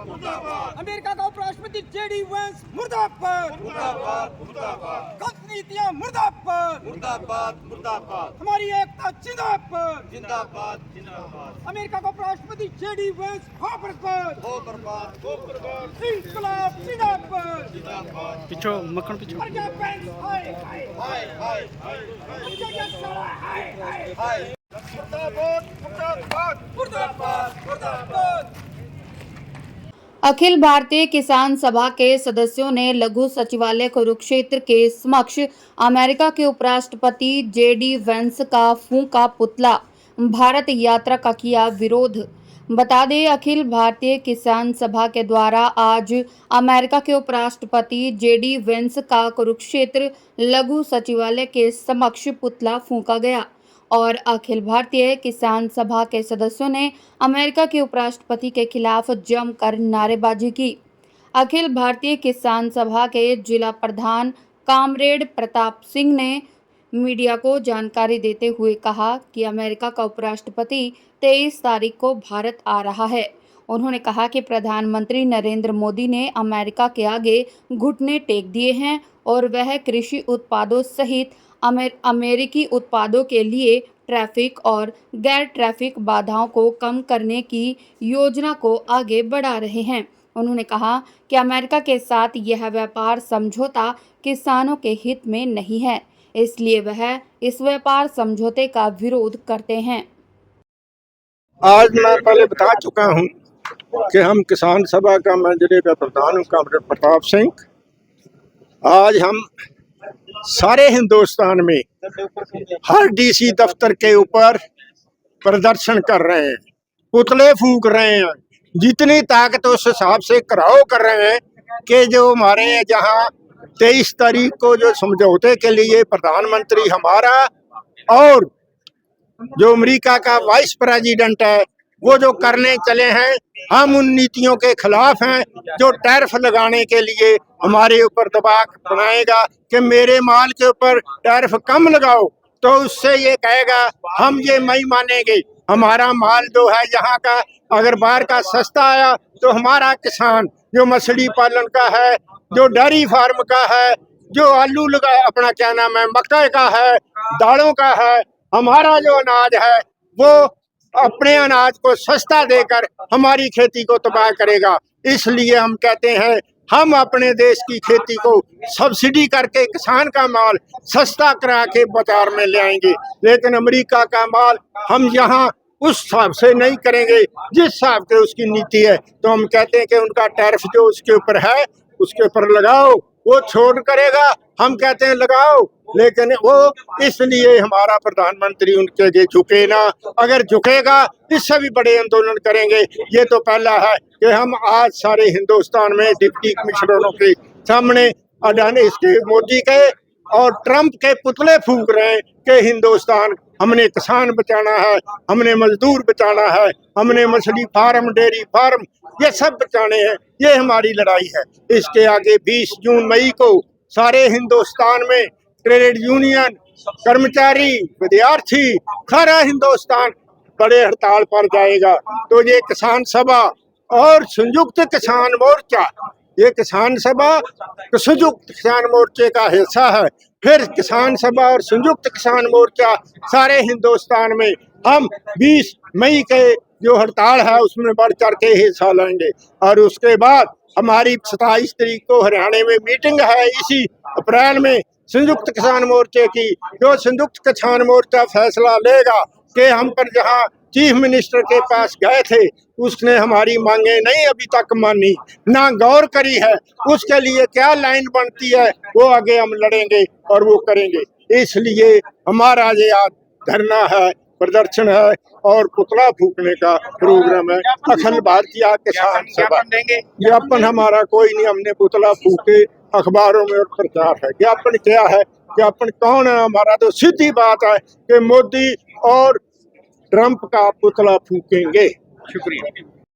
America का उपराष्ट्रपति JD Vance मुर्दाबाद। गलत नीतियां मुर्दाबाद। हमारी एकता जिंदाबाद। अमेरिका का उपराष्ट्रपति जेडी वेंस हो बर्बाद। इंकलाब जिंदाबाद। पीछो मक्खन पीछो। प्रजा पेंस हाय। मुर्दाबाद। अखिल भारतीय किसान सभा के सदस्यों ने लघु सचिवालय कुरुक्षेत्र के समक्ष अमेरिका के उपराष्ट्रपति जेडी वेंस का फूंका पुतला भारत यात्रा का किया विरोध। बता दें, अखिल भारतीय किसान सभा के द्वारा आज अमेरिका के उपराष्ट्रपति जेडी वेंस का कुरुक्षेत्र लघु सचिवालय के समक्ष पुतला फूंका गया और अखिल भारतीय किसान सभा के सदस्यों ने अमेरिका के उपराष्ट्रपति के खिलाफ जमकर नारेबाजी की। अखिल भारतीय किसान सभा के जिला प्रधान कामरेड प्रताप सिंह ने मीडिया को जानकारी देते हुए कहा कि अमेरिका का उपराष्ट्रपति 23 तारीख को भारत आ रहा है। उन्होंने कहा कि प्रधानमंत्री नरेंद्र मोदी ने अमेरिका के आगे घुटने टेक दिए हैं और वह कृषि उत्पादों सहित अमेरिकी उत्पादों के लिए ट्रैफिक और गैर ट्रैफिक बाधाओं को कम करने की योजना को आगे बढ़ा रहे हैं। उन्होंने कहा कि अमेरिका के साथ यह व्यापार समझौता किसानों के हित में नहीं है, इसलिए वह इस व्यापार समझौते का विरोध करते हैं। आज मैं पहले बता चुका हूं कि हम किसान सभा का मैं जिले का प्रधान हूं कामरेड प्रताप सिंह। आज हम सारे हिंदुस्तान में हर डीसी दफ्तर के ऊपर प्रदर्शन कर रहे हैं, पुतले फूंक रहे हैं, जितनी ताकत उस हिसाब से कराओ कर रहे हैं कि जो हमारे जहां 23 तारीख को जो समझौते के लिए प्रधानमंत्री हमारा और जो अमेरिका का वाइस प्रेसिडेंट है वो जो करने चले हैं, हम उन नीतियों के खिलाफ हैं जो टैरिफ लगाने के लिए हमारे ऊपर दबाव बनाएगा कि मेरे माल के ऊपर टैरिफ कम लगाओ, तो उससे ये कहेगा हम ये नहीं मानेंगे। हमारा माल जो है यहाँ का अगर बाहर का सस्ता आया तो हमारा किसान जो मछली पालन का है, जो डेयरी फार्म का है, जो आलू लगा अपना क्या नाम है मकई का है, दालों का है, हमारा जो अनाज है वो अपने अनाज को सस्ता देकर हमारी खेती को तबाह करेगा। इसलिए हम कहते हैं हम अपने देश की खेती को सब्सिडी करके किसान का माल सस्ता करा के बाजार में ले आएंगे, लेकिन अमेरिका का माल हम यहाँ उस हिसाब से नहीं करेंगे जिस हिसाब से उसकी नीति है। तो हम कहते हैं कि उनका टैरिफ जो उसके ऊपर है उसके ऊपर लगाओ, वो छोड़ करेगा, हम कहते हैं लगाओ, लेकिन वो इसलिए हमारा प्रधानमंत्री उनके आगे झुके ना। अगर झुकेगा इससे भी बड़े आंदोलन करेंगे। ये तो पहला है कि हम आज सारे हिंदुस्तान में डिप्टी कमिश्नरों के सामने अडानी इसके मोदी के और ट्रंप के पुतले फूंक रहे हैं कि हिंदुस्तान हमने किसान बचाना है, हमने मजदूर बचाना है, हमने मछली फार्म डेयरी फार्म ये सब बचाने हैं, ये हमारी लड़ाई है। इसके आगे 20 जून मई को सारे हिंदुस्तान में ट्रेड यूनियन कर्मचारी विद्यार्थी सारा हिंदुस्तान बड़े हड़ताल पर जाएगा। तो ये किसान सभा और संयुक्त किसान मोर्चा, ये किसान सभा संयुक्त किसान मोर्चे का हिस्सा है। फिर किसान सभा और संयुक्त किसान मोर्चा सारे हिंदुस्तान में हम 20 मई के जो हड़ताल है उसमें बढ़ चढ़ के हिस्सा लेंगे। और उसके बाद हमारी 27 तारीख को हरियाणा में मीटिंग है इसी अप्रैल में संयुक्त किसान मोर्चे की। जो संयुक्त किसान मोर्चा फैसला लेगा कि हम पर जहां चीफ मिनिस्टर के पास गए थे उसने हमारी मांगे नहीं अभी तक मानी, ना गौर करी है, उसके लिए क्या लाइन बनती है वो आगे हम लड़ेंगे और वो करेंगे। इसलिए हमारा ये आज धरना है, प्रदर्शन है और पुतला फूकने का प्रोग्राम है। अखिल भारतीय किसान सभा ज्ञापन हमारा कोई नहीं, हमने पुतला फूके अखबारों में और प्रचार है। ज्ञापन क्या है, ज्ञापन कौन है? हमारा तो सीधी बात है कि मोदी और ट्रंप का पुतला फूकेंगे। शुक्रिया।